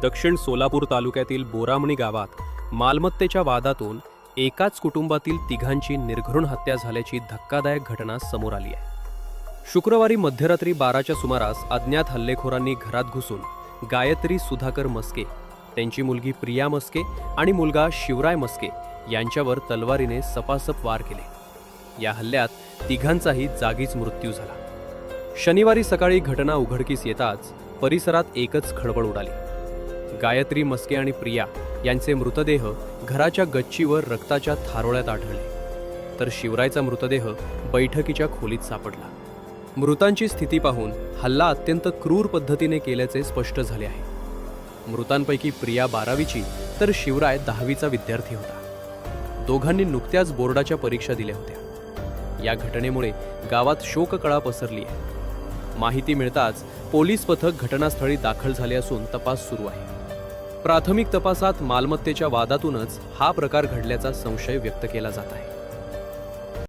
दक्षिण सोलापूर तालुक्यातील बोरामणी गावात मालमत्तेच्या वादातून एकाच कुटुंबातील तिघांची निर्घृण हत्या झाल्याची धक्कादायक घटना समोर आली आहे। शुक्रवारी मध्यरात्री 12च्या सुमारास अज्ञात हल्लेखोरांनी घरात घुसून गायत्री सुधाकर मस्के, त्यांची मुलगी प्रिया मस्के आणि मुलगा शिवराय मस्के यांच्यावर तलवारीने सपासप वार केले। या हल्ल्यात तिघांचाही जागीच मृत्यू झाला। शनिवारी सकाळी घटना उघडकीस येताच परिसरात एकच खळबळ उडाली। गायत्री मस्के आणि प्रिया यांचे मृतदेह घराच्या गच्चीवर रक्ताच्या थारोळ्यात आढळले, तर शिवरायचा मृतदेह बैठकीच्या खोलीत सापडला। मृतांची स्थिती पाहून हल्ला अत्यंत क्रूर पद्धतीने केल्याचे स्पष्ट झाले आहे। मृतांपैकी प्रिया 12वीची तर शिवराय 10वीचा विद्यार्थी होता। दोघांनी नुकत्याच बोर्डाच्या परीक्षा दिल्या होत्या। या घटनेमुळे गावात शोककळा पसरली आहे। माहिती मिळताच पोलीस पथक घटनास्थळी दाखल झाले असून तपास सुरू आहे। प्राथमिक तपासात मालमत्तेच्या वादातूनच हा प्रकार घडल्याचा संशय व्यक्त केला जात आहे।